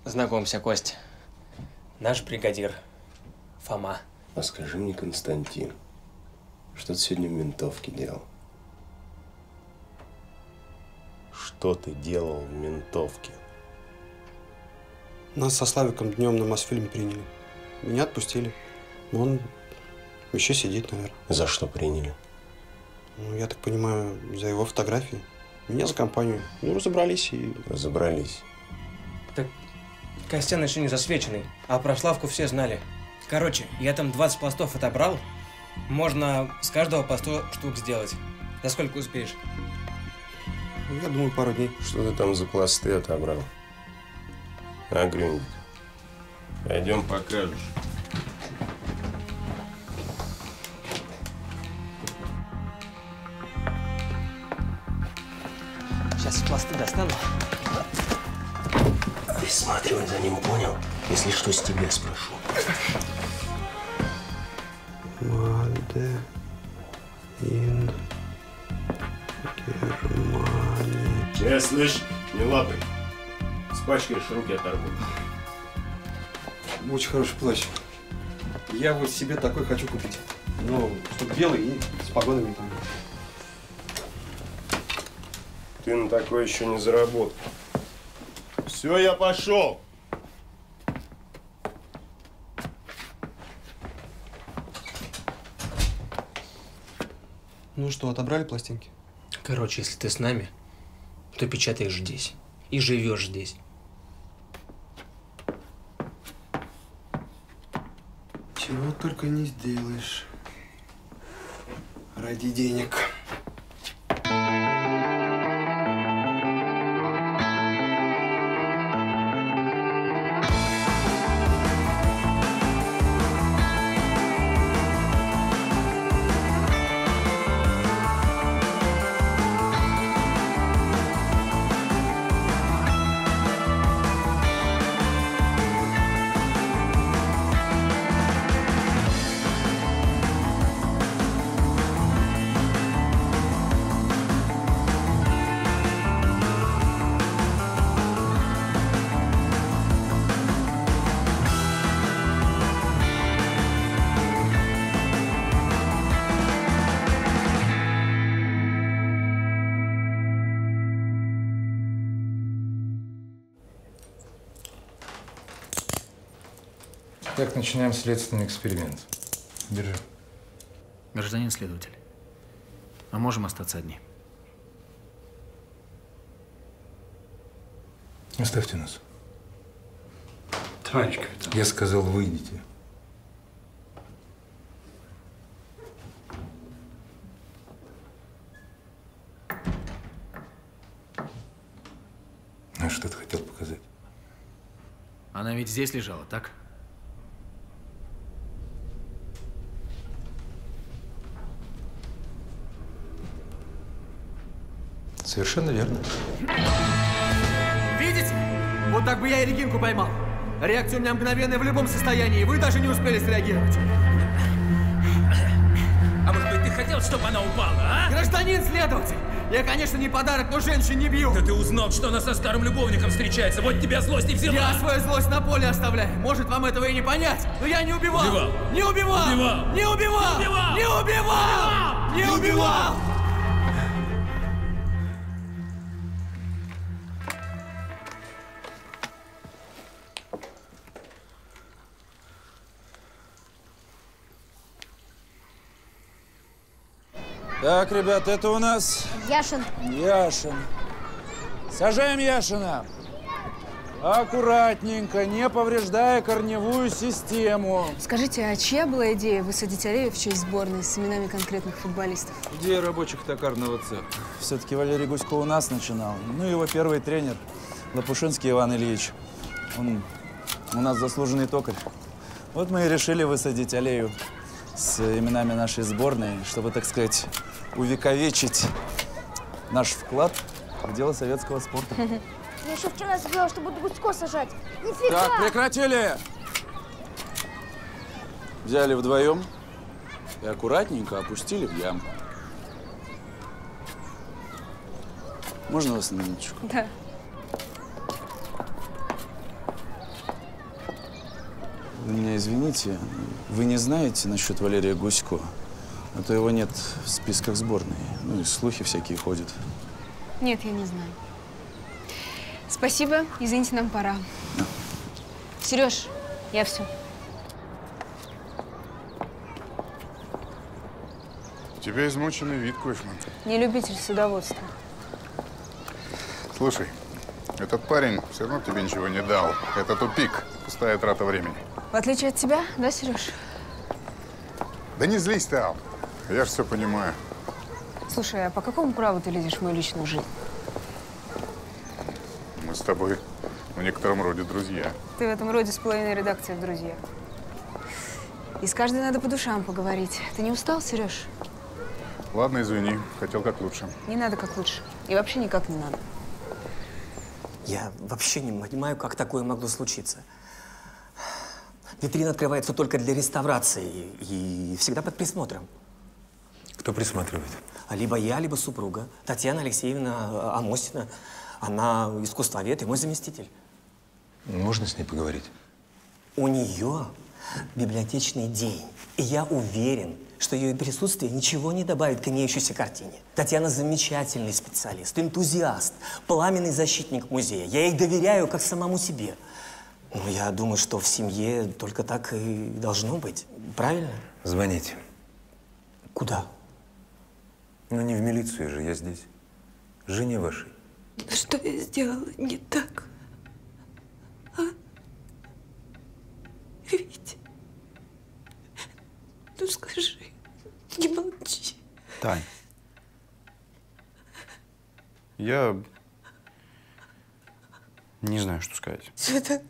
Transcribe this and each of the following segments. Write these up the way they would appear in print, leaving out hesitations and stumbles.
Знакомься, Костя. Наш бригадир Фома. А скажи мне, Константин, что ты сегодня в ментовке делал? Что ты делал в ментовке? Нас со Славиком днем на Мосфильм приняли. Меня отпустили. Он еще сидит, наверное. За что приняли? Ну, я так понимаю, за его фотографии. Меня за компанию. Ну, разобрались и… Разобрались. Так Костян еще не засвеченный, а про Славку все знали. Короче, я там 20 пластов отобрал. Можно с каждого по 100 штук сделать. За сколько успеешь? Ну, я думаю, пару дней. Что ты там за пласты отобрал? А, Грюнь, пойдем покажешь. Сейчас пласты достану. Присматривай за ним, понял? Если что, с тебя спрошу. Мальде ин Германии. Слышь, не лапай. Спачкаешь, руки оторву. Очень хороший плащ. Я вот себе такой хочу купить. Ну, чтобы белый и с погонами там. Ты на такое еще не заработал. Все, я пошел. Ну что, отобрали пластинки? Короче, если ты с нами, то печатаешь здесь и живешь здесь. Чего только не сделаешь ради денег. Так, начинаем следственный эксперимент. Держи. Гражданин следователь, мы можем остаться одни? Оставьте нас. Товарищ капитан. Я сказал, выйдите. А что ты хотел показать? Она ведь здесь лежала, так? Совершенно верно. Видите? Вот так бы я и Регинку поймал. Реакция у меня мгновенная в любом состоянии. Вы даже не успели среагировать. А может быть, ты хотел, чтобы она упала, а? Гражданин следователь! Я, конечно, не подарок, но женщин не бью. Да ты узнал, что она со старым любовником встречается. Вот тебя злость и взяла. Я свою злость на поле оставляю. Может, вам этого и не понять, но я не убивал. Убивал. Не убивал. Убивал. Не убивал. Не убивал. Не убивал. Не убивал. Так, ребят, это у нас… Яшин. Яшин. Сажаем Яшина. Аккуратненько, не повреждая корневую систему. Скажите, а чья была идея высадить аллею в честь сборной с именами конкретных футболистов? Идея рабочих токарного цеха. Все-таки Валерий Гусько у нас начинал. Ну, его первый тренер Лопушинский Иван Ильич. Он у нас заслуженный токарь. Вот мы и решили высадить аллею с именами нашей сборной, чтобы, так сказать, увековечить наш вклад в дело советского спорта. Я еще вчера сказала, что буду Гусько сажать. Нифига! Так, прекратили! Взяли вдвоем и аккуратненько опустили в яму. Можно вас на минуточку? Да. Вы меня извините, вы не знаете насчет Валерия Гусько? А то его нет в списках сборной. Ну и слухи всякие ходят. Нет, я не знаю. Спасибо, извините, нам пора. Да. Сереж, я все. У тебя измученный вид, Койфман. Не любитель садоводства. Слушай, этот парень все равно тебе ничего не дал. Это тупик, пустая трата времени. В отличие от тебя, да, Сереж? Да не злись ты, Ал. Я же все понимаю. Слушай, а по какому праву ты лезешь в мою личную жизнь? Мы с тобой в некотором роде друзья. Ты в этом роде с половиной редакции друзья. И с каждой надо по душам поговорить. Ты не устал, Сереж? Ладно, извини. Хотел как лучше. Не надо как лучше. И вообще никак не надо. Я вообще не понимаю, как такое могло случиться. Витрина открывается только для реставрации и всегда под присмотром. Кто присматривает? Либо я, либо супруга. Татьяна Алексеевна Амосина. Она искусствовед и мой заместитель. Можно с ней поговорить? У нее библиотечный день. И я уверен, что ее присутствие ничего не добавит к имеющейся картине. Татьяна замечательный специалист, энтузиаст, пламенный защитник музея. Я ей доверяю, как самому себе. Но я думаю, что в семье только так и должно быть. Правильно? Звоните. Куда? Ну, не в милицию же, я здесь. Жене вашей. Что я сделала не так? А? Витя, ну скажи, не молчи. Тань, я не знаю, что сказать. Все так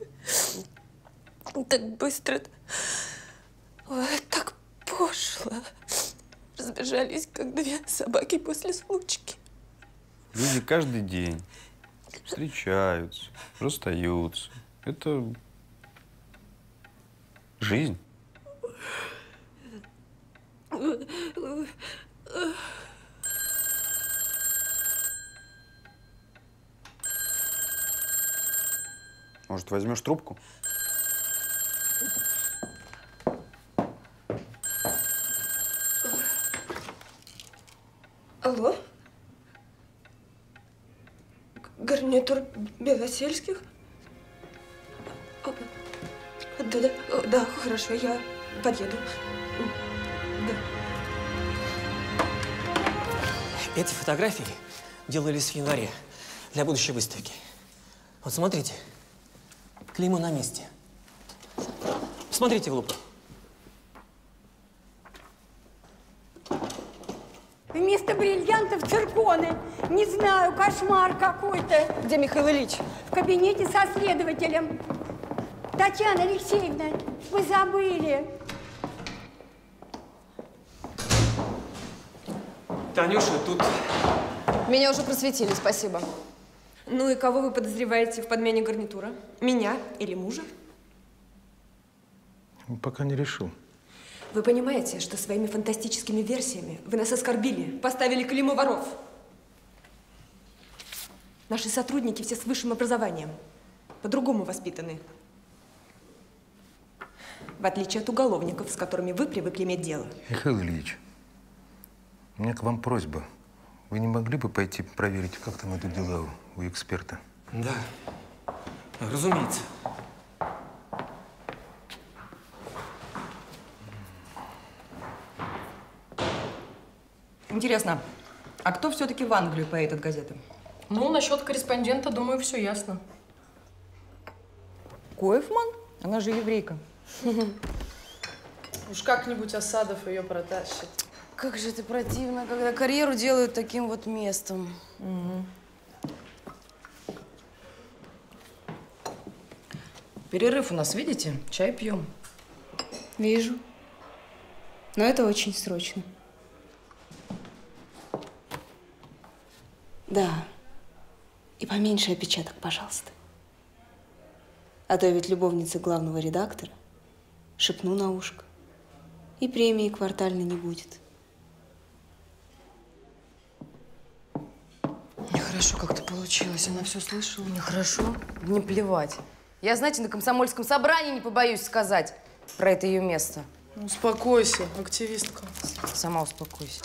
быстро, ой, так пошло. Разбежались, как две собаки после случки. Люди каждый день встречаются, расстаются. Это жизнь. Может, возьмешь трубку? Алло? Гарнитур Белосельских? Да, хорошо, я подъеду. Да. Эти фотографии делались в январе для будущей выставки. Вот смотрите, клеймо на месте. Смотрите в лупу. Вместо бриллиантов цирконы. Не знаю, кошмар какой-то. Где Михаил Ильич? В кабинете со следователем. Татьяна Алексеевна, вы забыли. Танюша, тут… Меня уже просветили, спасибо. Ну и кого вы подозреваете в подмене гарнитура? Меня или мужа? Пока не решил. Вы понимаете, что своими фантастическими версиями вы нас оскорбили, поставили клеймо воров? Наши сотрудники все с высшим образованием, по-другому воспитаны. В отличие от уголовников, с которыми вы привыкли иметь дело. Михаил Ильич, у меня к вам просьба. Вы не могли бы пойти проверить, как там идут дела у эксперта? Да, разумеется. Интересно, а кто все-таки в Англию поедет газеты? Ну, насчет корреспондента, думаю, все ясно. Койфман? Она же еврейка. Уж как-нибудь Асадов ее протащит. Как же это противно, когда карьеру делают таким вот местом. Угу. Перерыв у нас, видите? Чай пьем. Вижу. Но это очень срочно. Да. И поменьше опечаток, пожалуйста. А то ведь любовница главного редактора. Шепну на ушко. И премии квартальной не будет. Нехорошо как-то получилось. Она все слышала. Нехорошо. Мне плевать. Я, знаете, на комсомольском собрании не побоюсь сказать. Про это ее место. Ну, успокойся, активистка. Сама успокойся.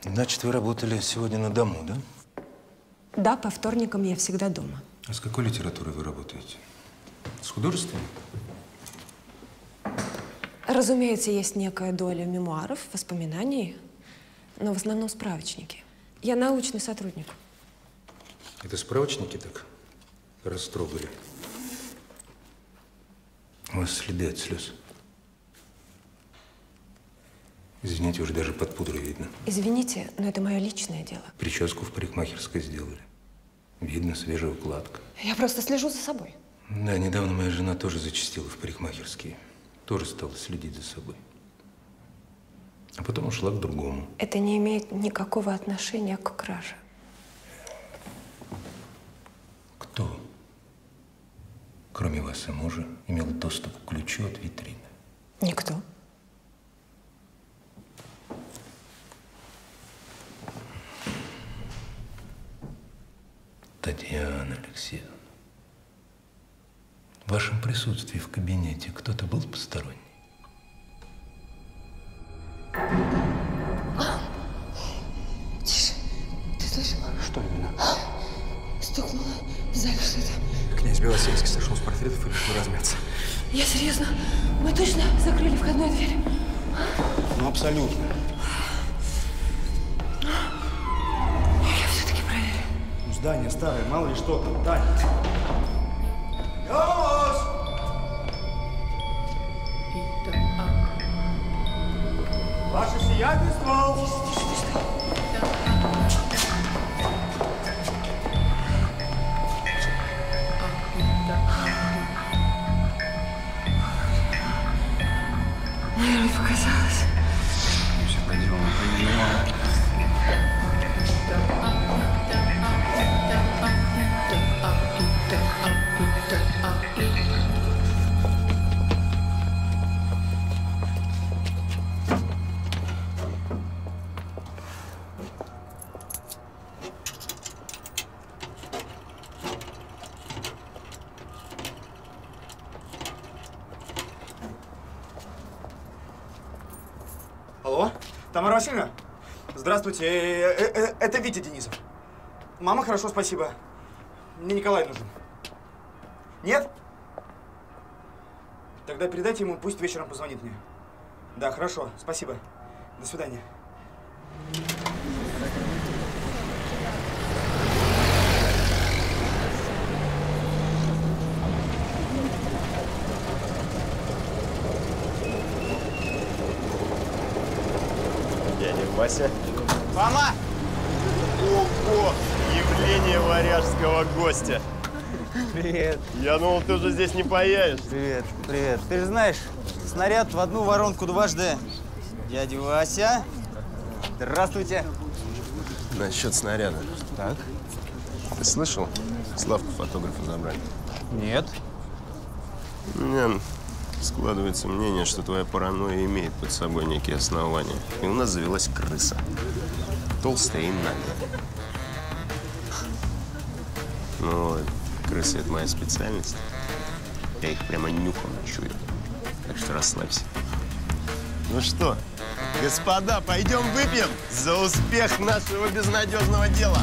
Значит, вы работали сегодня на дому, да? Да, по вторникам я всегда дома. А с какой литературой вы работаете? С художественной? Разумеется, есть некая доля мемуаров, воспоминаний, но в основном справочники. Я научный сотрудник. Это справочники так растрогали? У вас следы от слез. Извините, уже даже под пудрой видно. Извините, но это мое личное дело. Прическу в парикмахерской сделали. Видно, свежая укладка. Я просто слежу за собой. Да, недавно моя жена тоже зачастила в парикмахерские. Тоже стала следить за собой. А потом ушла к другому. Это не имеет никакого отношения к краже. Кто, кроме вас и мужа, имел доступ к ключу от витрины? Никто. Татьяна Алексеевна, в вашем присутствии в кабинете кто-то был посторонний? Тише. Ты слышал? Что именно? Стукнуло в зале что-то. Князь Белосельский сошел с портретов и решил размяться. Я серьезно. Мы точно закрыли входную дверь? Ну, абсолютно. Я все-таки проверю. Ну, здание старое, мало ли что там. Тань! Ваше сиятельство! Наверное, показалось. Все по делу, понимаю. Алло, Тамара Васильевна? Здравствуйте, это Витя Денисов. Мама, хорошо, спасибо. Мне Николай нужен. Нет? Тогда передайте ему, пусть вечером позвонит мне. Да, хорошо, спасибо. До свидания. Дядя Вася. Мама! Ого! Явление варяжского гостя. Привет. Я думал, ты уже здесь не появишься. Привет, привет. Ты же знаешь, снаряд в одну воронку дважды. Дядя Вася. Здравствуйте. Насчет снаряда. Так. Ты слышал? Славку фотографа забрали. Нет. У меня складывается мнение, что твоя паранойя имеет под собой некие основания. И у нас завелась крыса. Толстая и наглая. Ну, крысы – это моя специальность. Я их прямо нюхом чую. Так что расслабься. Ну что, господа, пойдем выпьем за успех нашего безнадежного дела.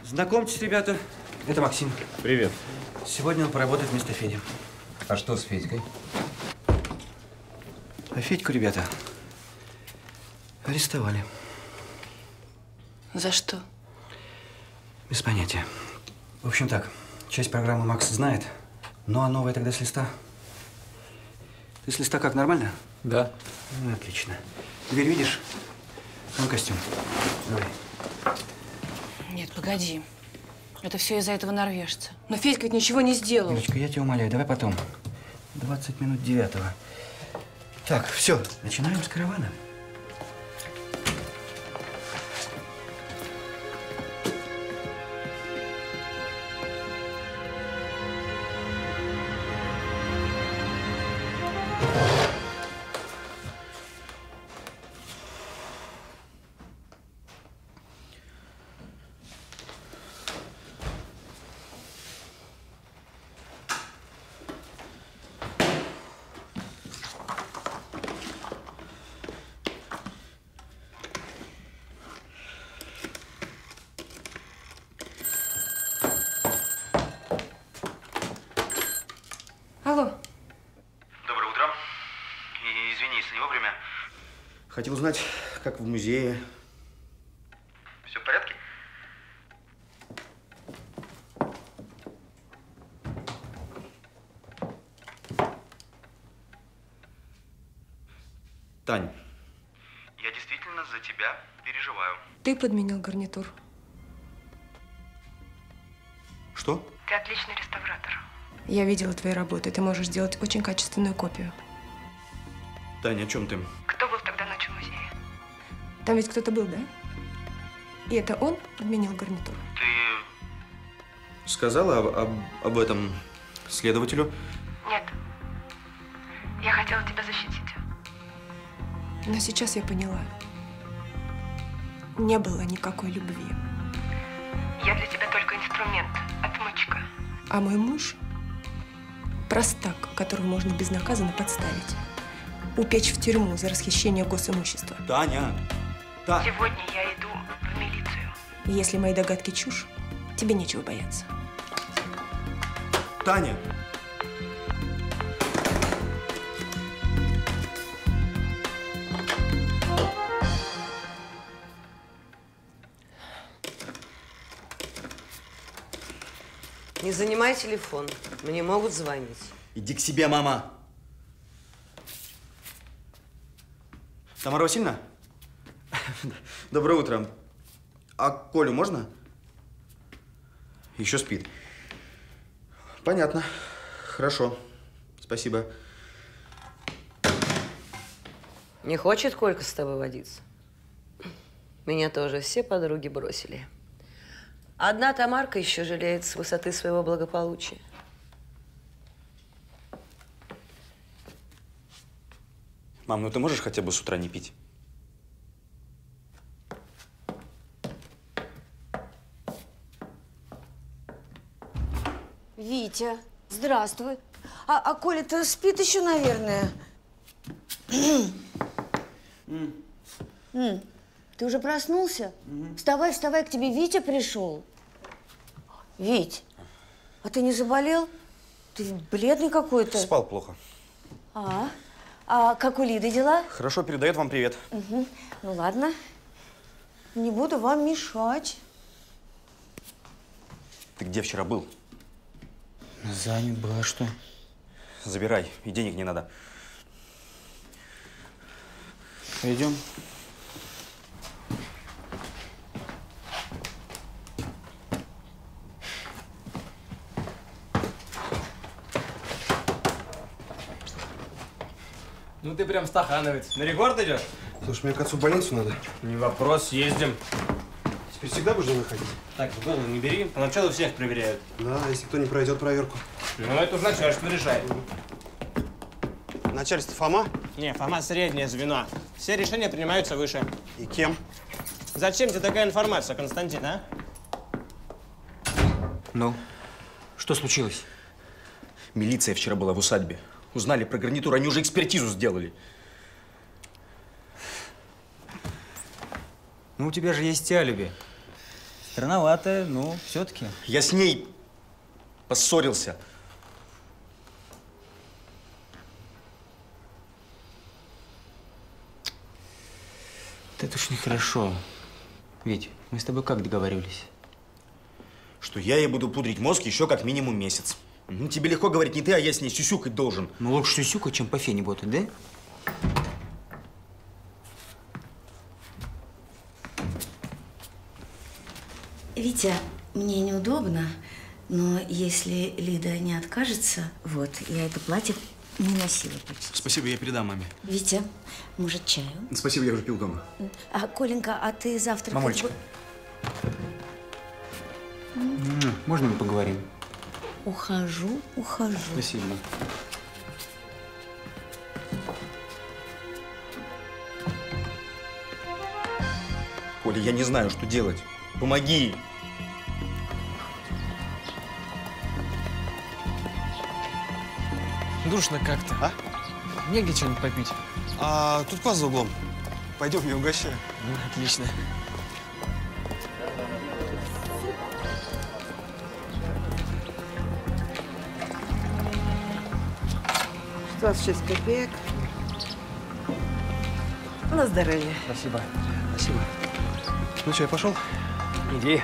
Знакомьтесь, ребята, это Максим. Привет. Сегодня он поработает вместо Феди. А что с Федькой? А Федьку, ребята, арестовали. За что? Без понятия. В общем так, часть программы Макс знает, ну а новая тогда с листа. Ты с листа как, нормально? Да. Ну, отлично. Дверь видишь? Там костюм. Давай. Нет, погоди. Это все из-за этого норвежца. Но Федька ведь ничего не сделал. Юлечка, я тебя умоляю, давай потом. 20 минут 9-го. Так, все, начинаем с каравана. Хотел узнать, как в музее. Все в порядке? Тань. Я действительно за тебя переживаю. Ты подменил гарнитур. Что? Ты отличный реставратор. Я видела твои работы. Ты можешь сделать очень качественную копию. Таня, о чем ты? Кто был тогда ночью в музее? Там ведь кто-то был, да? И это он подменил гарнитур? Ты сказала об этом следователю? Нет. Я хотела тебя защитить. Но сейчас я поняла. Не было никакой любви. Я для тебя только инструмент, отмычка. А мой муж – простак, которого можно безнаказанно подставить. Упечь в тюрьму за расхищение госимущества. Таня! Сегодня я иду в милицию. И если мои догадки чушь, тебе нечего бояться. Таня! Не занимай телефон. Мне могут звонить. Иди к себе, мама. Тамара Васильевна? Доброе утро. А Колю можно? Еще спит. Понятно. Хорошо. Спасибо. Не хочет Колька с тобой водиться? Меня тоже все подруги бросили. Одна Тамарка еще жалеет с высоты своего благополучия. Мам, ну ты можешь хотя бы с утра не пить? Витя, здравствуй. А Коля-то спит еще, наверное? Ты уже проснулся? Вставай, вставай, к тебе Витя пришел. Вить, а ты не заболел? Ты бледный какой-то. Спал плохо. А как у Лиды дела? Хорошо, передает вам привет. Ну ладно, не буду вам мешать. Ты где вчера был? Занят был, а что? Забирай, и денег не надо. Пойдем. Ну ты прям стахановец. На рекорд идешь? Слушай, мне к отцу в больницу надо. Не вопрос, съездим. Теперь всегда будешь выходить? Так, в голову не бери. Поначалу всех проверяют. Да, если кто не пройдет проверку. Ну, это уж начальство решает. Начальство Фома? Не, Фома среднее звено. Все решения принимаются выше. И кем? Зачем тебе такая информация, Константин, а? Ну, что случилось? Милиция вчера была в усадьбе. Узнали про гарнитур, они уже экспертизу сделали. Ну, у тебя же есть алиби. Странноватое, но все-таки. Я с ней поссорился. Это уж нехорошо. Вить, мы с тобой как договаривались? Что я ей буду пудрить мозг еще как минимум месяц. Ну, тебе легко говорить не ты, а я с ней сюсюкать должен. Ну, лучше сюсюкать, чем по фене ботать, да? Витя, мне неудобно, но если Лида не откажется, вот, я это платье не носила почти. Спасибо, я передам маме. Витя, может, чаю? Спасибо, я уже пил дома. Коленька, а ты завтра… Мамулечка. Можно мы поговорим? Ухожу. Спасибо. Коля, я не знаю, что делать. Помоги. Душно как-то. А? Негде что-нибудь попить? А тут класс за углом. Пойдем, я угощаю. Ну, отлично. $26 копеек. На здоровье. Спасибо. Спасибо. Ну что, я пошел? Иди.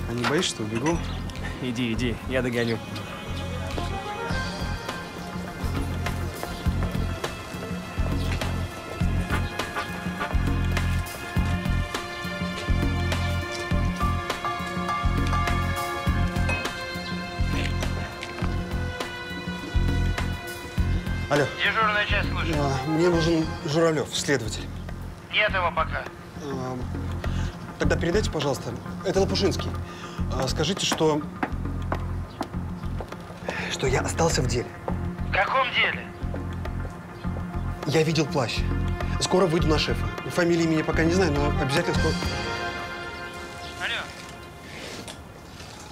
А не боишься, что убегу? Иди, я догоню. Алло. Дежурная часть слушает. Мне нужен Журавлев, следователь. Нет его пока. Тогда передайте, пожалуйста. Это Лопушинский. Скажите, что я остался в деле. В каком деле? Я видел плащ. Скоро выйду на шефа. Фамилии имени пока не знаю, но обязательно скоро.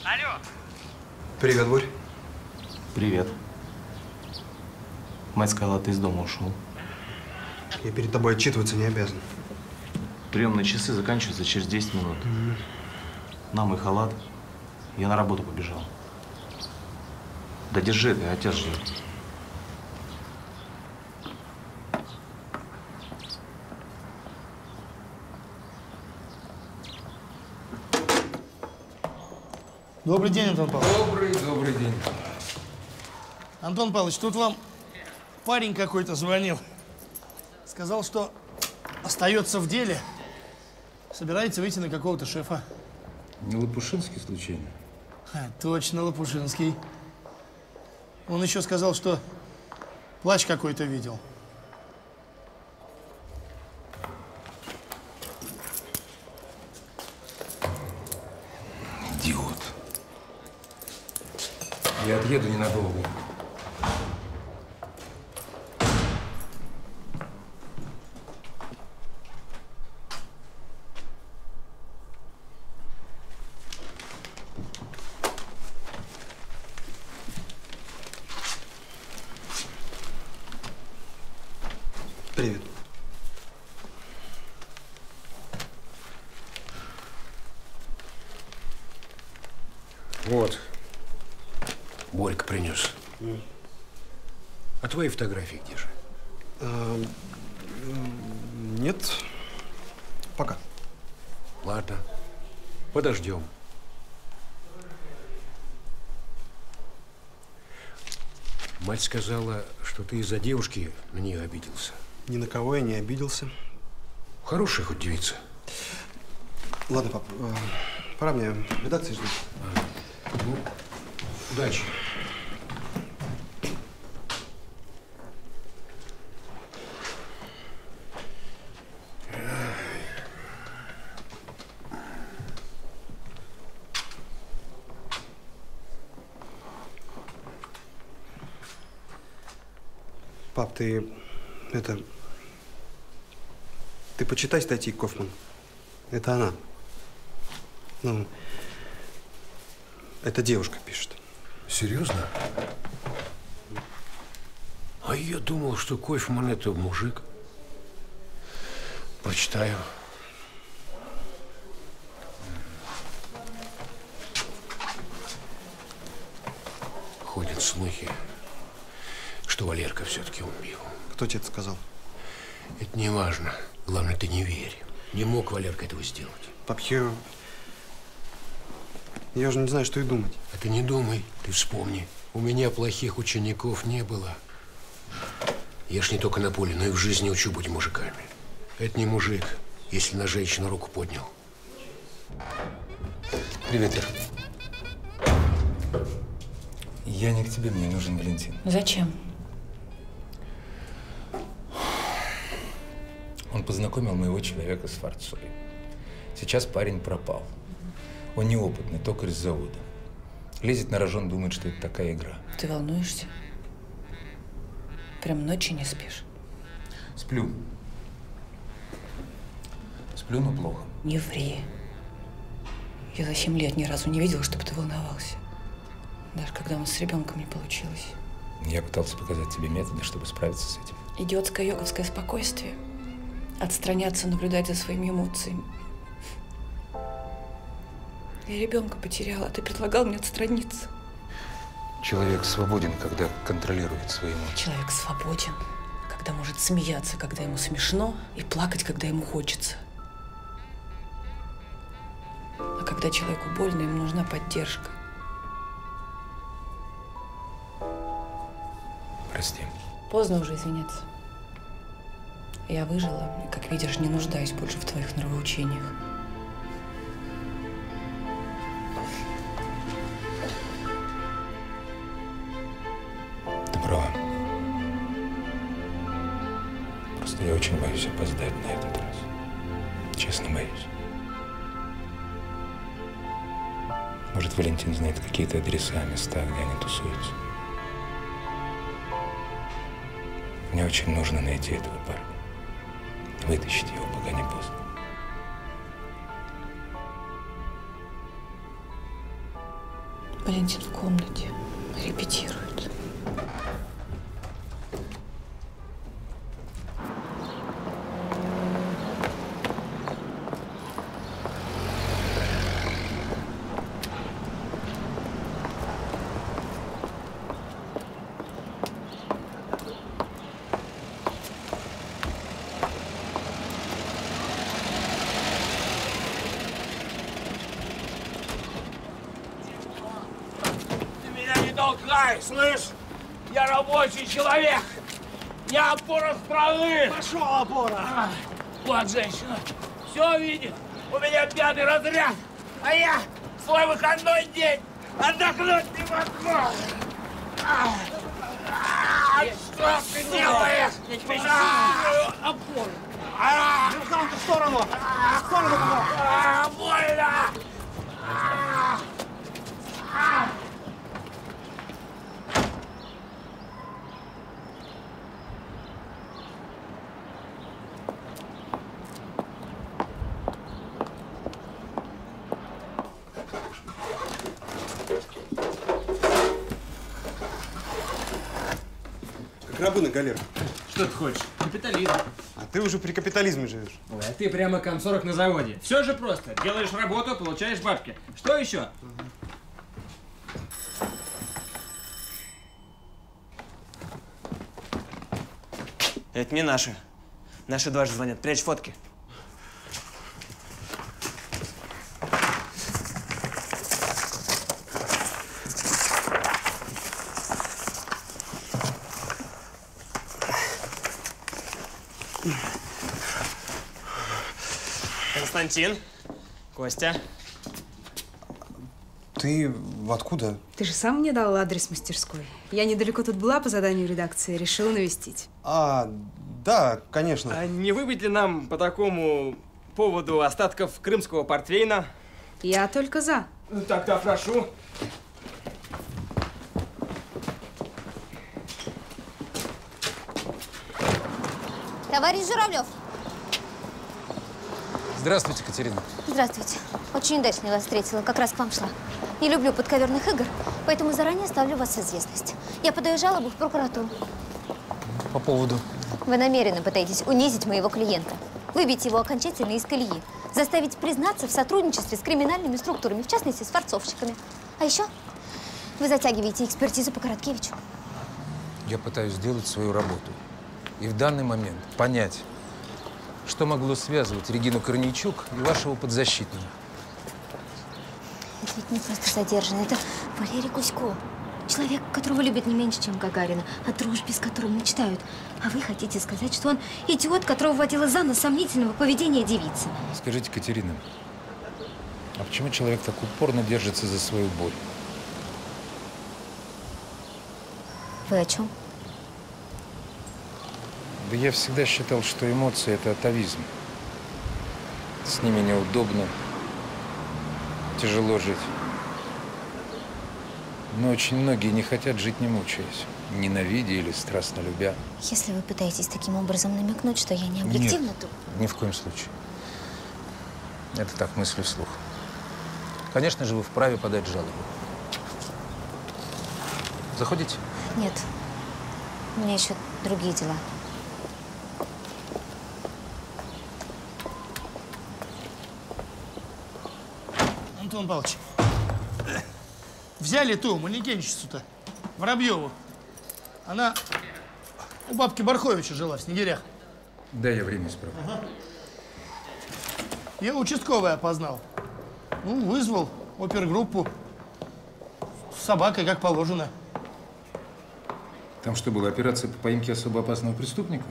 Алло. Привет, Борь. Привет. Мать сказала, ты из дома ушел. Я перед тобой отчитываться не обязан. Приемные часы заканчиваются через 10 минут. На мой халат. Я на работу побежал. Да держи ты, отец ждет. Добрый день, Антон Павлович. Добрый день. Антон Павлович, тут вам парень какой-то звонил. Сказал, что остается в деле. Собирается выйти на какого-то шефа. Не Лопушинский случайно? Точно, Лопушинский. Он еще сказал, что плащ какой-то видел. Идиот. Я отъеду ненадолго. Привет. Вот. Борька принес. А твои фотографии где же? Нет. Пока. Ладно. Подождем. Мать сказала, что ты из-за девушки на нее обиделся. Ни на кого я не обиделся. Хорошая хоть девица. Ладно, пап, пора мне в редакции ждать. Ну, удачи. Пап, ты почитай статьи Кофман. Это она. Ну, эта девушка пишет. Серьезно? А я думал, что Койфман – это мужик. Прочитаю. Ходят слухи, что Валерка все-таки убил. Кто тебе это сказал? Это не важно. Главное, ты не верь. Не мог Валерка этого сделать. Пап, я уже не знаю, что и думать. А ты не думай, ты вспомни. У меня плохих учеников не было. Я ж не только на поле, но и в жизни учу быть мужиками. Это не мужик, если на женщину руку поднял. Привет, Ир. Я не к тебе, мне нужен Валентин. Зачем? Он познакомил моего человека с Форцой. Сейчас парень пропал. Он неопытный, токарь с завода. Лезет на рожон, думает, что это такая игра. Ты волнуешься? Прям ночи не спишь? Сплю. Сплю, но плохо. Не ври. Я за 7 лет ни разу не видела, чтобы ты волновался. Даже когда у нас с ребенком не получилось. Я пытался показать тебе методы, чтобы справиться с этим. Идиотское йоговское спокойствие. Отстраняться, наблюдать за своими эмоциями. Я ребенка потеряла, а ты предлагал мне отстраниться. Человек свободен, когда контролирует свои эмоции. Человек свободен, когда может смеяться, когда ему смешно, и плакать, когда ему хочется. А когда человеку больно, ему нужна поддержка. Прости. Поздно уже извиняться. Я выжила, и, как видишь, не нуждаюсь больше в твоих нравоучениях. Ты права. Просто я очень боюсь опоздать на этот раз. Честно боюсь. Может, Валентин знает какие-то адреса, места, где они тусуются. Мне очень нужно найти этого парня. Вытащить его, пока не поздно. Валентин в комнате. Репетирует. Слышь, я рабочий человек, я опора страны. Пошел, опора. Вот женщина, все видит, у меня 5-й разряд, а я свой выходной день отдохнуть не могу. Что ты делаешь? Я тебе опору. В сторону. В сторону. Больно. Рабы на галеру. Что ты хочешь? Капитализм. А ты уже при капитализме живешь. Ой, а ты прямо комсорг на заводе. Все же просто. Делаешь работу, получаешь бабки. Что еще? Это не наши. Наши дважды звонят. Прячь фотки. Константин, Костя. Ты откуда? Ты же сам мне дал адрес мастерской. Я недалеко тут была по заданию редакции, решила навестить. Да, конечно. А не выбить ли нам по такому поводу остатков крымского портвейна? Я только за. Тогда прошу. Товарищ Журавлев. Здравствуйте, Катерина. Здравствуйте. Очень удачно я вас встретила, как раз к вам шла. Не люблю подковерных игр, поэтому заранее ставлю вас в известность. Я подаю жалобу в прокуратуру. По поводу? Вы намеренно пытаетесь унизить моего клиента, выбить его окончательно из колеи, заставить признаться в сотрудничестве с криминальными структурами, в частности, с форцовщиками. А еще вы затягиваете экспертизу по Короткевичу. Я пытаюсь сделать свою работу. И в данный момент понять, что могло связывать Регину Корнейчук и вашего подзащитного. Это ведь не просто задержанный, это Валерий Кузько. Человек, которого любят не меньше, чем Гагарина, о дружбе, с которым мечтают. А вы хотите сказать, что он идиот, которого водила за нос сомнительного поведения девицы? Скажите, Катерина, а почему человек так упорно держится за свою боль? Вы о чем? Да я всегда считал, что эмоции – это атовизм. С ними неудобно, тяжело жить. Но очень многие не хотят жить, не мучаясь, ненавидя или страстно любя. Если вы пытаетесь таким образом намекнуть, что я не объективна, Нет, то… ни в коем случае. Это так, мысли вслух. Конечно же, вы вправе подать жалобу. Заходите? Нет. У меня еще другие дела. Антон Павлович, взяли ту манекенщицу-то, Воробьеву. Она У бабки Барховича жила в Снегирях. Дай я время исправлю. Ага. Я участковый опознал. Ну, вызвал опергруппу. С собакой, как положено. Там что, была операция по поимке особо опасного преступника?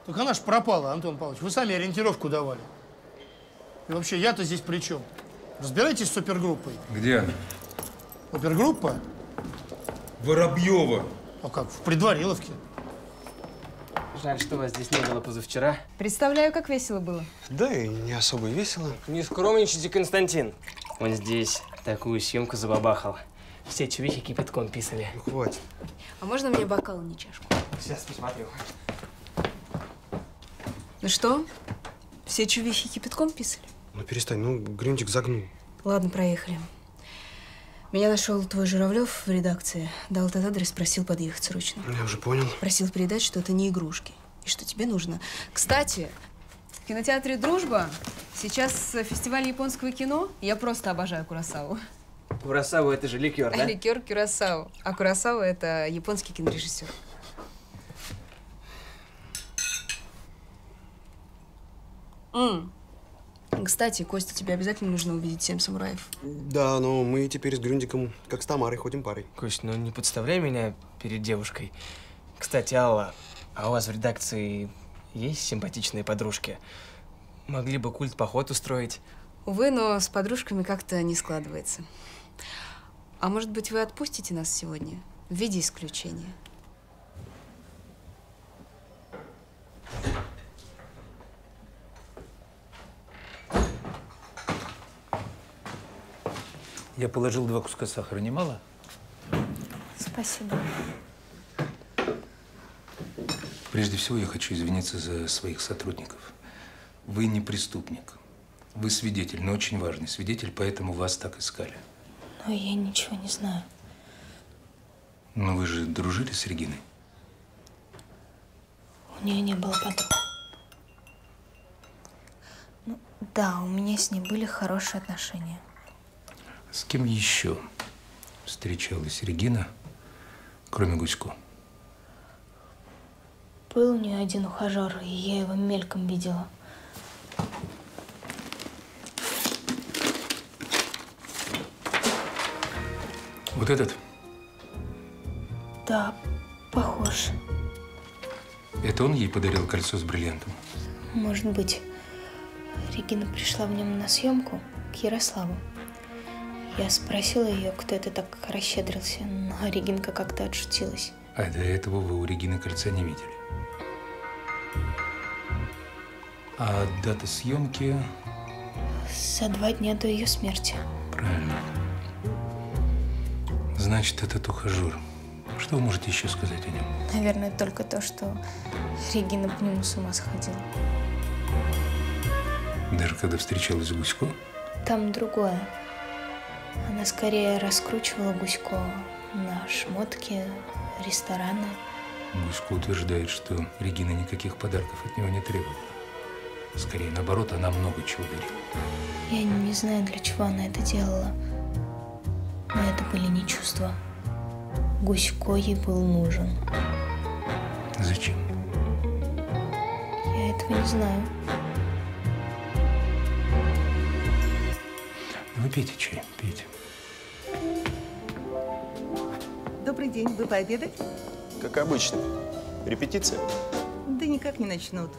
Так она ж пропала, Антон Павлович. Вы сами ориентировку давали. И вообще, я-то здесь при чем? Разбирайтесь с опергруппой. Где она? Опергруппа? Воробьева. А как, в Предвариловке. Жаль, что вас здесь не было позавчера. Представляю, как весело было. Да и не особо весело. Не скромничайте, Константин. Он здесь такую съемку забабахал. Все чувихи кипятком писали. Ну, хватит. А можно мне бокал, не чашку? Сейчас посмотрю. Ну что? Все чувихи кипятком писали? Ну перестань, ну Грюндик загнул. Ладно, проехали. Меня нашел твой Журавлев в редакции. Дал этот адрес, просил подъехать срочно. Я уже понял. Просил передать, что это не игрушки. И что тебе нужно. Кстати, в кинотеатре «Дружба» сейчас фестиваль японского кино. Я просто обожаю Куросаву. Куросава – это же ликер, да? Ликер Куросава. А Куросава – это японский кинорежиссер. Кстати, Костя, тебе обязательно нужно увидеть «7 самураев». Да, но мы теперь с Грюндиком как с Тамарой ходим парой. Кость, ну не подставляй меня перед девушкой. Кстати, Алла, а у вас в редакции есть симпатичные подружки? Могли бы культ-поход устроить. Увы, но с подружками как-то не складывается. А может быть, вы отпустите нас сегодня в виде исключения? Я положил 2 куска сахара. Немало? Спасибо. Прежде всего, я хочу извиниться за своих сотрудников. Вы не преступник. Вы свидетель, но очень важный свидетель, поэтому вас так искали. Но я ничего не знаю. Но вы же дружили с Региной? У нее не было подруг. Ну, да, у меня с ней были хорошие отношения. С кем еще встречалась Регина, кроме Гусько? Был у нее один ухажер, и я его мельком видела. Вот этот? Да, похож. Это он ей подарил кольцо с бриллиантом? Может быть. Регина пришла в нем на съемку к Ярославу. Я спросила ее, кто это так расщедрился, но Регинка как-то отшутилась. А до этого вы у Регины кольца не видели? А дата съемки? За 2 дня до ее смерти. Правильно. Значит, этот ухажер. Что вы можете еще сказать о нем? Наверное, только то, что Регина по нему с ума сходила. Даже когда встречалась с Гусько? Там другое. Она скорее раскручивала Гусько на шмотки, рестораны. Гусько утверждает, что Регина никаких подарков от него не требовала. Скорее, наоборот, она много чего дарила. Я не знаю, для чего она это делала. Но это были не чувства. Гусько ей был нужен. Зачем? Я этого не знаю. Вы пейте чай, пейте. Добрый день. Вы пообедать? Как обычно. Репетиция? Да никак не начнут.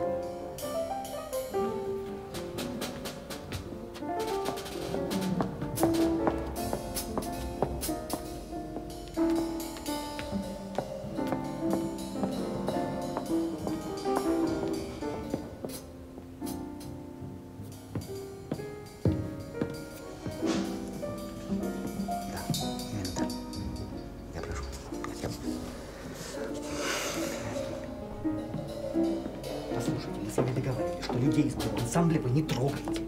Послушайте, мы с вами договаривались, что людей из моего ансамбля вы не трогаете.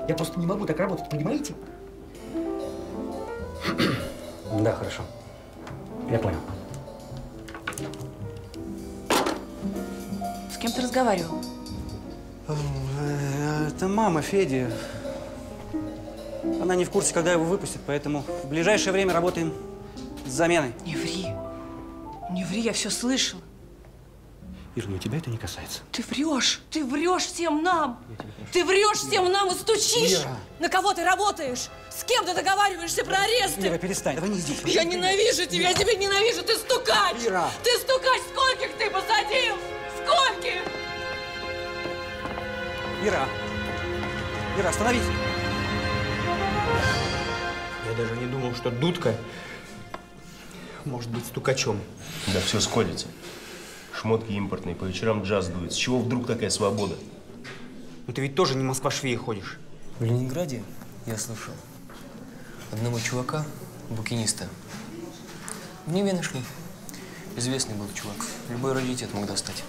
Я просто не могу так работать, понимаете? Да, хорошо. Я понял. С кем ты разговаривал? Это мама Феди. Она не в курсе, когда его выпустят, поэтому в ближайшее время работаем с заменой. Не ври. Не ври, я все слышала. Ир, ну тебя это не касается. Ты врешь всем нам. Ты врешь всем нам и стучишь. Ира. На кого ты работаешь? С кем ты договариваешься про аресты? Ира, перестань, давай не здесь. Я ненавижу тебя, я тебя ненавижу, ты стукач! Ира! Ты стукач, скольких ты посадил? Скольких? Ира! Ира, остановись! Я даже не думал, что Дудка может быть стукачом. Да все сходится. Шмотки импортные, по вечерам джаз дует. С чего вдруг такая свобода? Ну ты ведь тоже не Москва-швея ходишь. В Ленинграде, я слышал, одного чувака, букиниста, в Неве нашли. Известный был чувак. Любой раритет мог достать.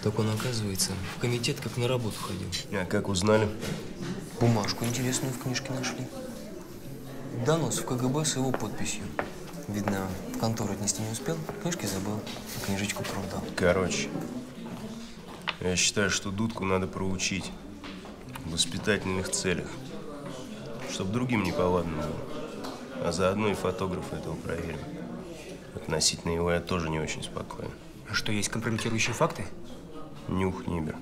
Так он, оказывается, в комитет как на работу ходил. А как узнали? Бумажку интересную в книжке нашли. Донос в КГБ с его подписью. Видно, в контору отнести не успел, книжки забыл, а книжечку продал. Короче, я считаю, что Дудку надо проучить в воспитательных целях, чтобы другим неповадно было. А заодно и фотографа этого проверим. Относительно его я тоже не очень спокоен. А что, есть компрометирующие факты? Нюх не бер.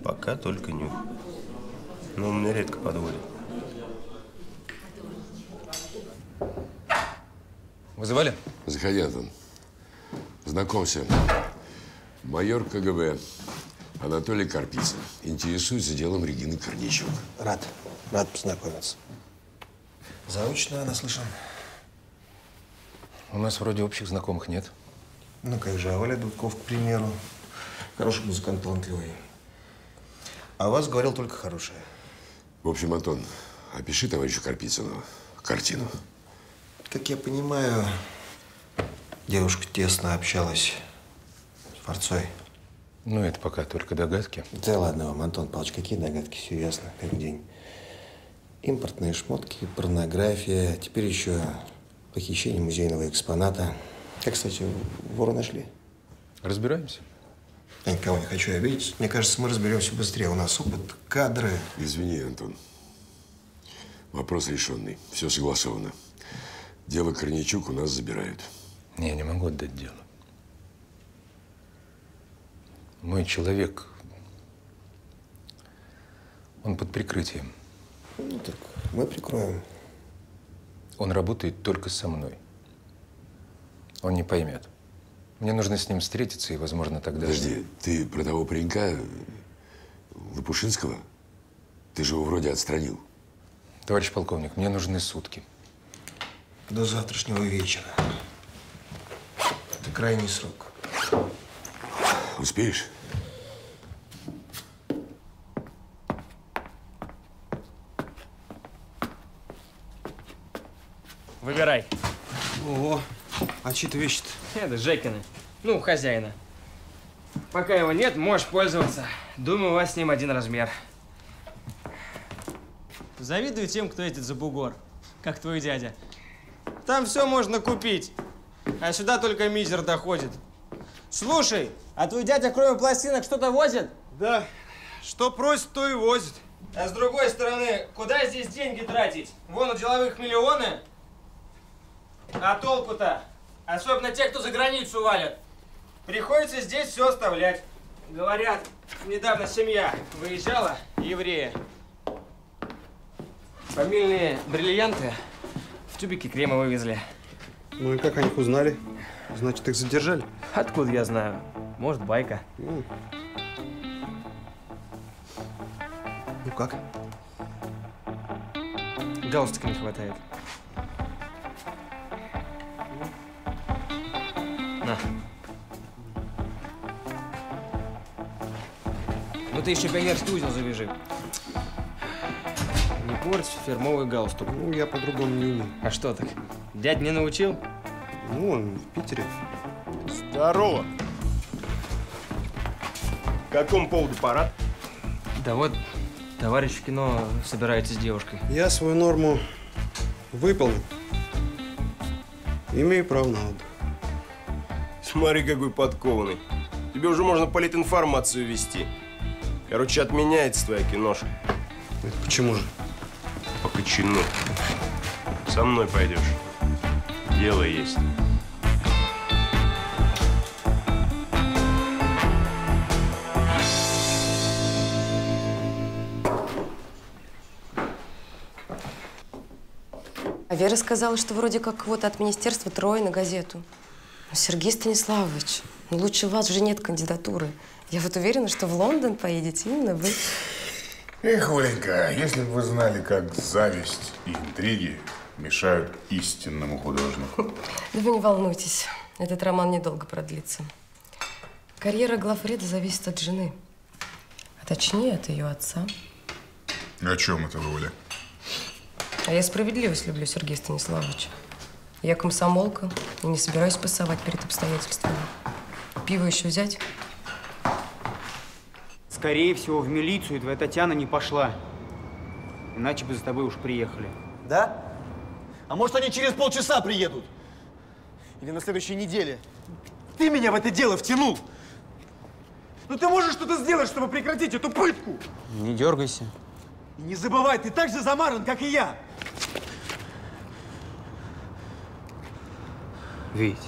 Пока только нюх. Но он меня редко подводит. Вызывали? Заходи, Антон. Знакомься. Майор КГБ Анатолий Карпицын. Интересуется делом Регины Корнейчук. Рад познакомиться. Заочно наслышан. У нас вроде общих знакомых нет. Ну как же, а Оля Дудков, к примеру. Хороший музыкант, талантливый. А о вас говорил только хорошее. В общем, Антон, опиши товарищу Карпицыну картину. Как я понимаю, девушка тесно общалась с Форцой. Ну, это пока только догадки. Да ладно вам, Антон Павлович, какие догадки? Все ясно, как день. Импортные шмотки, порнография, теперь еще похищение музейного экспоната. Как, кстати, вора нашли? Разбираемся. Я никого не хочу обидеть. Мне кажется, мы разберемся быстрее. У нас опыт, кадры. Извини, Антон. Вопрос решенный. Все согласовано. Дело Корнейчук у нас забирают. Не, не могу отдать дело. Мой человек, он под прикрытием. Ну так мы прикроем. Он работает только со мной. Он не поймет. Мне нужно с ним встретиться, и, возможно, тогда… Подожди, ты про того паренька Лопушинского? Ты же его вроде отстранил. Товарищ полковник, мне нужны сутки. До завтрашнего вечера. Это крайний срок. Успеешь? Выбирай. Ого, а чьи-то вещи-то? Это Жекины. Ну, хозяина. Пока его нет, можешь пользоваться. Думаю, у вас с ним один размер. Завидую тем, кто едет за бугор, как твой дядя. Там все можно купить, а сюда только мизер доходит. Слушай, а твой дядя кроме пластинок что-то возит? Да. Что просит, то и возит. А с другой стороны, куда здесь деньги тратить? Вон у деловых миллионы. А толку-то? Особенно те, кто за границу валят. Приходится здесь все оставлять. Говорят, недавно семья выезжала, евреи. Фамильные бриллианты в тюбике крема вывезли. Ну и как о них узнали? Значит, их задержали? Откуда я знаю? Может, байка. Ну как? Галстука не хватает. На. Ну ты еще пионерский узел завяжи. Не порть фирмовый галстук. Ну, я по-другому не умею. А что так? Дядь не научил? Ну, он в Питере. Здорово. По какому поводу парад? Да вот, товарищ в кино собирается с девушкой. Я свою норму выполнил. Имею право на отдых. Смотри, какой подкованный. Тебе уже можно политинформацию вести. Короче, отменяется твоя киношка. Это почему же? По кочану. Со мной пойдешь. Дело есть. А Вера сказала, что вроде как вот от министерства трое на газету. Ну, Сергей Станиславович, ну лучше вас уже нет кандидатуры. Я вот уверена, что в Лондон поедете именно вы. Эх, Оленька, если бы вы знали, как зависть и интриги мешают истинному художнику. Да вы не волнуйтесь, этот роман недолго продлится. Карьера главреда зависит от жены, а точнее от ее отца. О чем это вы, Оля? А я справедливость люблю, Сергей Станиславович. Я комсомолка и не собираюсь пасовать перед обстоятельствами. Пиво еще взять? Скорее всего, в милицию твоя Татьяна не пошла. Иначе бы за тобой уж приехали. Да? А может, они через полчаса приедут? Или на следующей неделе? Ты меня в это дело втянул! Ну ты можешь что-то сделать, чтобы прекратить эту пытку? Не дергайся. И не забывай, ты так же замаран, как и я! Ведь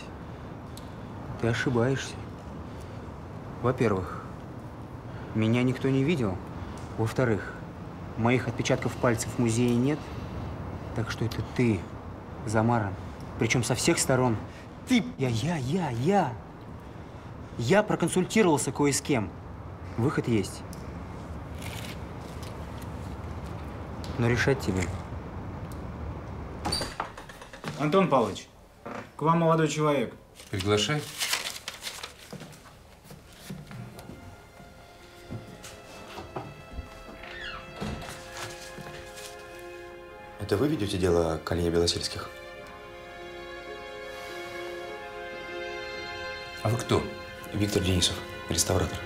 ты ошибаешься. Во-первых, меня никто не видел. Во-вторых, моих отпечатков пальцев в музее нет. Так что это ты, замаран. Причем со всех сторон. Ты… Я проконсультировался кое с кем. Выход есть. Но решать тебе. Антон Павлович, к вам молодой человек. Приглашай. Это вы ведете дело Колье Белосельских? А вы кто? Виктор Денисов, реставратор.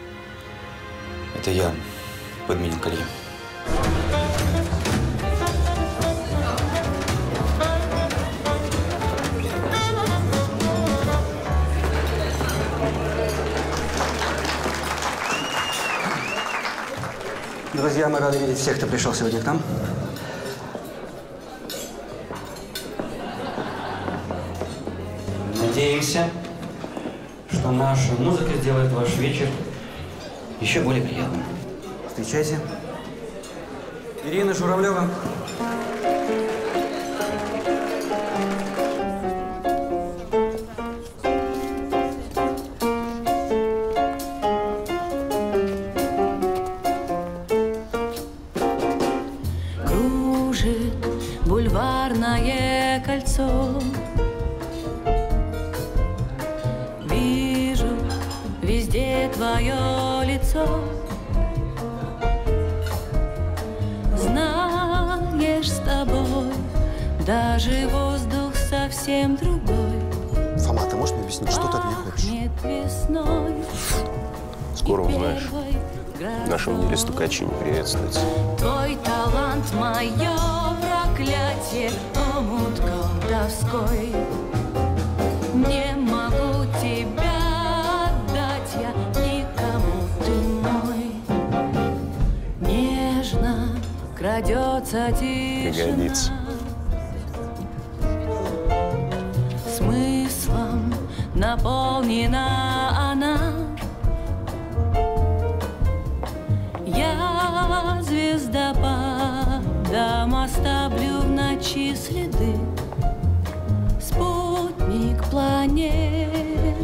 Это я подменил Колье. Друзья, мы рады видеть всех, кто пришел сегодня к нам. Надеемся, что наша музыка сделает ваш вечер еще более приятным. Встречайте. Ирина Журавлева. Кружит бульварное кольцо. Вижу везде твое лицо. Знаешь, с тобой даже воздух совсем другой. Фома, ты можешь мне объяснить, что ты от меня хочешь? Пахнет весной. Скоро узнаешь. В нашем мире стукачи не приветствуется. Твой талант, мое проклятие, омут колдовской. Не могу тебя отдать я никому, ты мой. Нежно крадется тишина. Пригодится. Смыслом наполнена она. Я звездопадом оставлю в ночи следы. Спутник планеты,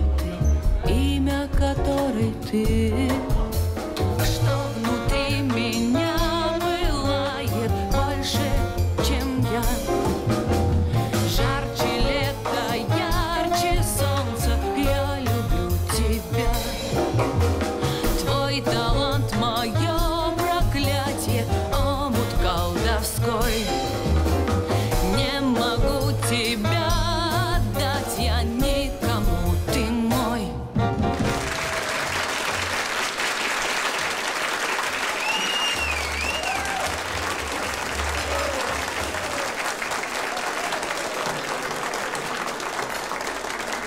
имя которой ты. Что внутри меня пылает больше, чем я. Жарче лета, ярче солнца, я люблю тебя. Твой талант, мое проклятие, омут колдовской. Не могу тебя отдать я никому, ты мой.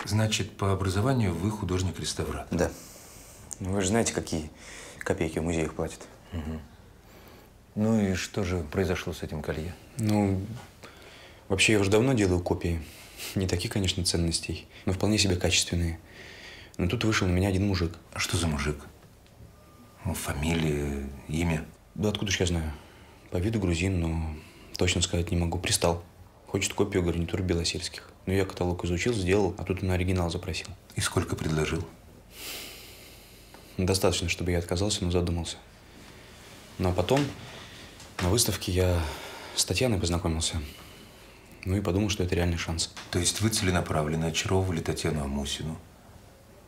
Значит, по образованию вы художник-реставратор? Да. Ну, вы же знаете, какие копейки в музеях платят. Угу. Ну и что же произошло с этим колье? Ну, вообще, я уже давно делаю копии. Не таких, конечно, ценностей, но вполне себе качественные. Но тут вышел на меня один мужик. А что за мужик? Ну, фамилия, имя? Да откуда ж я знаю? По виду грузин, но точно сказать не могу. Пристал. Хочет копию гарнитур Белосельских. Ну, я каталог изучил, сделал, а тут он оригинал запросил. И сколько предложил? Достаточно, чтобы я отказался, но задумался. Ну, а потом на выставке я с Татьяной познакомился. Ну и подумал, что это реальный шанс. То есть вы целенаправленно очаровывали Татьяну Амусину,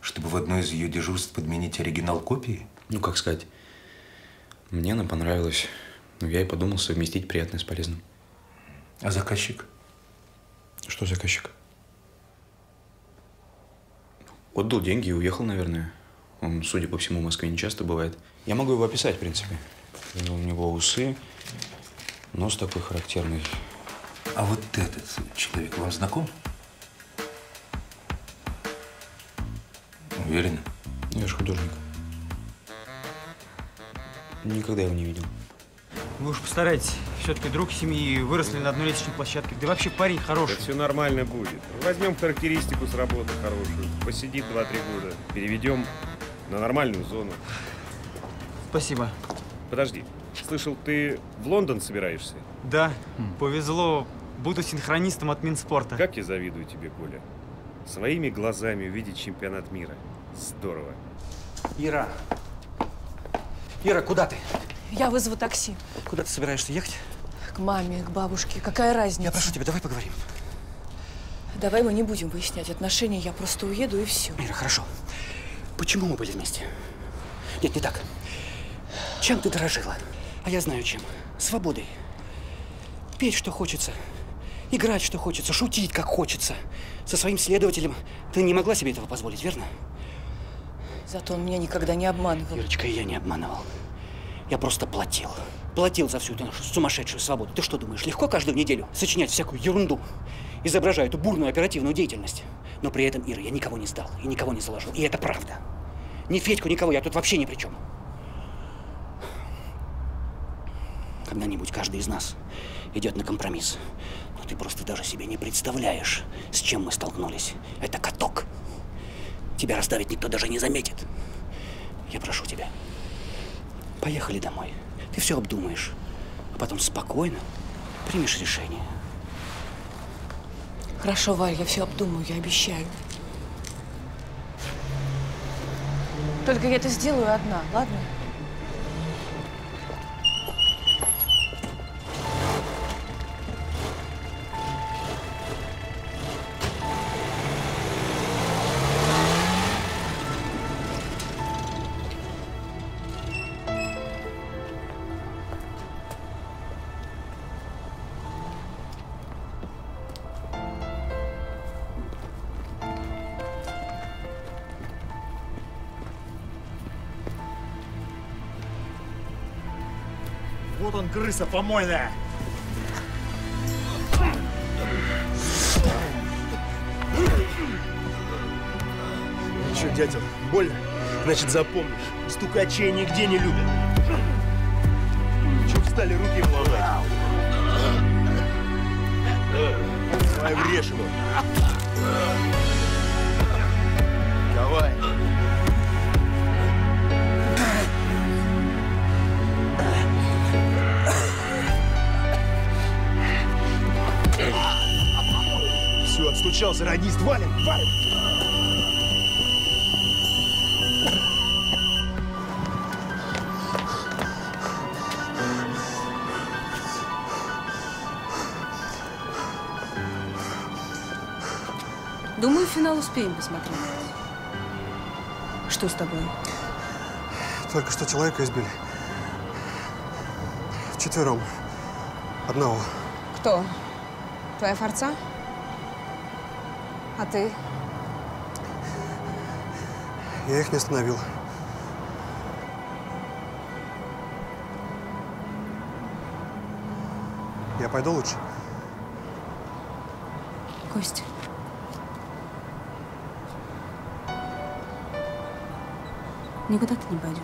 чтобы в одно из ее дежурств подменить оригинал копии? Ну, как сказать, мне она понравилась. Ну, я и подумал совместить приятное с полезным. А заказчик? Что заказчик? Отдал деньги и уехал, наверное. Он, судя по всему, в Москве не часто бывает. Я могу его описать, в принципе. У него усы, нос такой характерный. А вот этот человек вам знаком? Уверена? Я же художник. Никогда его не видел. Вы уж постарайтесь. Все-таки друг семьи, выросли на одной лестничной площадке. Да и вообще парень хороший. Да все нормально будет. Возьмем характеристику с работы хорошую. Посидит 2-3 года. Переведем на нормальную зону. Спасибо. Подожди. Слышал, ты в Лондон собираешься? Да, повезло. Буду синхронистом от Минспорта. Как я завидую тебе, Коля. Своими глазами увидеть чемпионат мира. Здорово. Ира. Ира, куда ты? Я вызову такси. Куда ты собираешься ехать? К маме, к бабушке. Какая разница? Я прошу тебя, давай поговорим. Давай мы не будем выяснять отношения. Я просто уеду и все. Ира, хорошо. Почему мы были вместе? Нет, не так. Чем ты дорожила? А я знаю чем. Свободой. Петь, что хочется. Играть, что хочется. Шутить, как хочется. Со своим следователем ты не могла себе этого позволить, верно? Зато он меня никогда не обманывал. Ирочка, и я не обманывал. Я просто платил. Платил за всю эту нашу сумасшедшую свободу. Ты что думаешь, легко каждую неделю сочинять всякую ерунду, изображая эту бурную оперативную деятельность? Но при этом, Ира, я никого не сдал и никого не заложил. И это правда. Ни Федьку, никого, я тут вообще ни при чем. Когда-нибудь каждый из нас идет на компромисс. Но ты просто даже себе не представляешь, с чем мы столкнулись. Это каток. Тебя раздавить никто даже не заметит. Я прошу тебя, поехали домой. Ты все обдумаешь, а потом спокойно примешь решение. Хорошо, Варя, я все обдумаю, я обещаю. Только я это сделаю одна, ладно? Вот он, крыса помойная! Ну что, дятел, больно? Значит, запомнишь, стукачей нигде не любят. Чё встали, руки им ломать? Давай в решину. Давай. Все, отстучался, радист, валим, валим! Думаю, финал успеем посмотреть. Что с тобой? Только что человека избили. Вчетвером. Одного. Кто? Твоя форца? А ты? Я их не остановил. Я пойду лучше? Костя. Никуда ты не пойдешь.